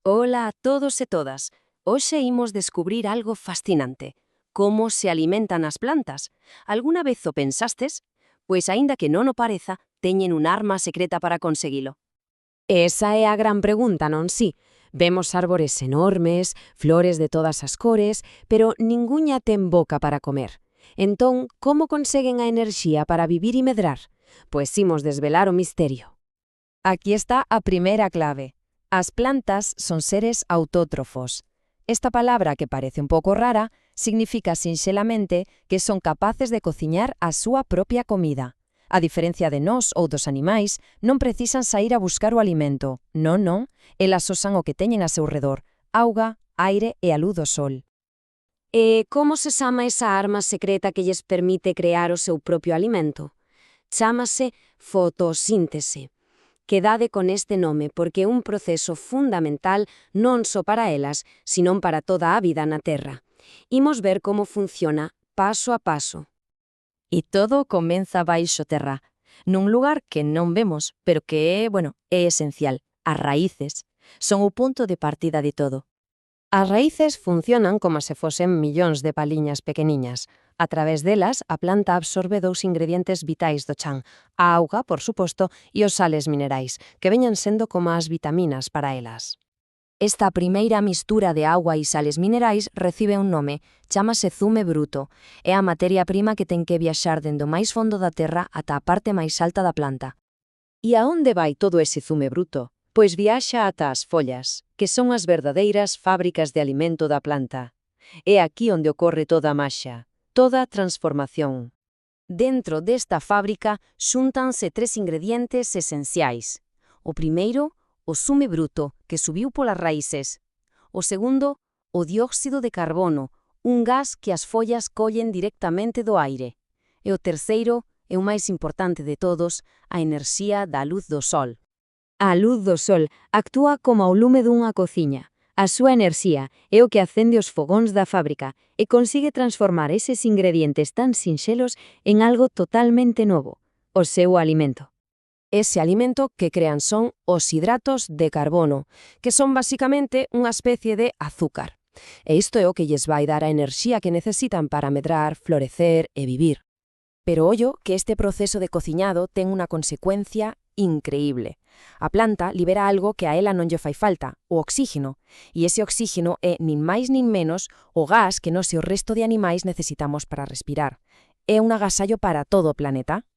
Ola a todos e todas. Hoxe imos descubrir algo fascinante. Como se alimentan as plantas. Alguna vez o pensastes? Pois aínda que non o pareza, teñen un arma secreta para conseguilo. Esa é a gran pregunta, non si? Vemos árbores enormes, flores de todas as cores, pero ninguña ten boca para comer. Entón, como conseguen a enerxía para vivir e medrar? Pois imos desvelar o misterio. Aquí está a primeira clave. As plantas son seres autótrofos. Esta palabra, que parece un pouco rara, significa sinxelamente que son capaces de cociñar a súa propia comida. A diferencia de nós ou dos animais, non precisan saír a buscar o alimento. Non. Elas usan o que teñen a seu redor: auga, aire e a luz do sol. E como se chama esa arma secreta que lles permite crear o seu propio alimento? Chámase fotosíntese. Quedade con este nome porque é un proceso fundamental non só para elas, senón para toda a vida na Terra. Imos ver como funciona paso a paso. E todo comeza baixo terra, nun lugar que non vemos, pero que é esencial. As raíces son o punto de partida de todo. As raíces funcionan como se fosen millóns de paliñas pequeniñas. A través delas, a planta absorbe dous ingredientes vitais do chan: a auga, por suposto, e os sales minerais, que veñan sendo como as vitaminas para elas. Esta primeira mistura de auga e sales minerais recibe un nome, chámase zume bruto. É a materia prima que ten que viaxar dende o máis fondo da terra ata a parte máis alta da planta. E a onde vai todo ese zume bruto? Pois viaxa ata as follas, que son as verdadeiras fábricas de alimento da planta. É aquí onde ocorre toda a maxa, toda a transformación. Dentro desta fábrica xúntanse tres ingredientes esenciais. O primeiro, o zume bruto, que subiu polas raíces. O segundo, o dióxido de carbono, un gas que as follas collen directamente do aire. E o terceiro, e o máis importante de todos, a enerxía da luz do sol. A luz do sol actúa como o lume dunha cociña. A súa enerxía é o que acende os fogóns da fábrica e consigue transformar eses ingredientes tan sinxelos en algo totalmente novo: o seu alimento. Ese alimento que crean son os hidratos de carbono, que son basicamente unha especie de azúcar. E isto é o que lles vai dar a enerxía que necesitan para medrar, florecer e vivir. Pero ollo que este proceso de cociñado ten unha consecuencia increíble. A planta libera algo que a ela non lle fai falta, o oxígeno, e ese oxígeno é nin máis nin menos o gas que nós e o resto de animais necesitamos para respirar. É un agasallo para todo o planeta.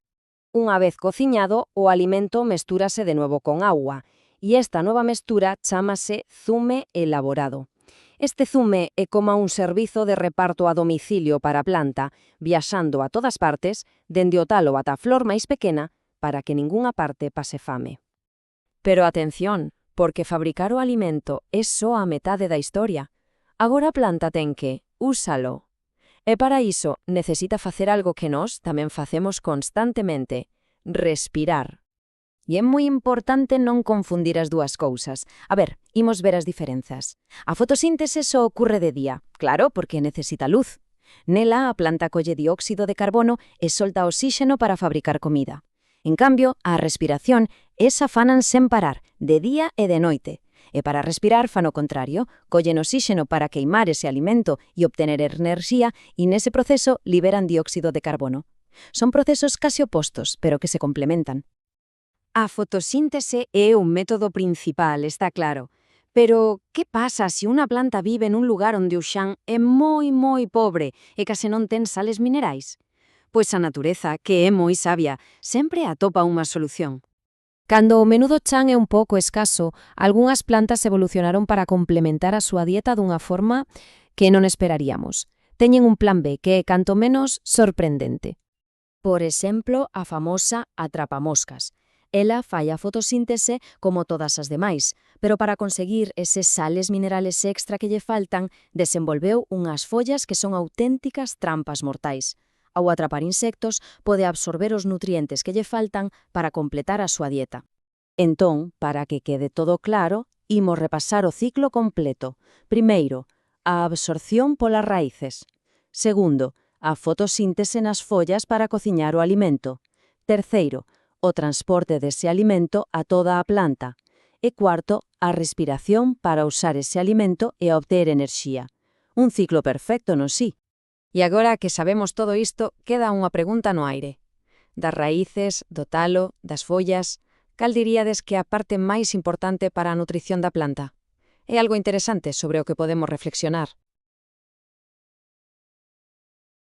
Unha vez cociñado, o alimento mestúrase de novo con auga, e esta nova mestura chámase zume elaborado. Este zume é como un servizo de reparto a domicilio para a planta, viaxando a todas partes, dende o talo ata a flor máis pequena, para que ningunha parte pase fame. Pero atención, porque fabricar o alimento é só a metade da historia. Agora a planta ten que úsalo. E para iso necesita facer algo que nós tamén facemos constantemente: respirar. E é moi importante non confundir as dúas cousas. A ver, imos ver as diferenzas. A fotosíntese só ocorre de día, claro, porque necesita luz. Nela, a planta colle dióxido de carbono e solta oxíxeno para fabricar comida. En cambio, a respiración, esa fanan sen parar, de día e de noite. E para respirar fan o contrario, collen oxíxeno para queimar ese alimento e obtener enerxía, e nese proceso liberan dióxido de carbono. Son procesos casi opostos, pero que se complementan. A fotosíntese é un método principal, está claro. Pero, que pasa se unha planta vive nun lugar onde o xan é moi pobre e case non ten sales minerais? Pois a natureza, que é moi sabia, sempre atopa unha solución. Cando o menudo chan é un pouco escaso, algunhas plantas evolucionaron para complementar a súa dieta dunha forma que non esperaríamos. Teñen un plan B que é canto menos sorprendente. Por exemplo, a famosa atrapamoscas. Ela fai a fotosíntese como todas as demais, pero para conseguir eses sales minerales extra que lle faltan, desenvolveu unhas follas que son auténticas trampas mortais. Ao atrapar insectos, pode absorber os nutrientes que lle faltan para completar a súa dieta. Entón, para que quede todo claro, imos repasar o ciclo completo. Primeiro, a absorción polas raíces. Segundo, a fotosíntese nas follas para cociñar o alimento. Terceiro, o transporte dese alimento a toda a planta. E cuarto, a respiración para usar ese alimento e obter enerxía. Un ciclo perfecto, non si? E agora que sabemos todo isto, queda unha pregunta no aire. Das raíces, do talo, das follas, cal diríades que é a parte máis importante para a nutrición da planta? É algo interesante sobre o que podemos reflexionar.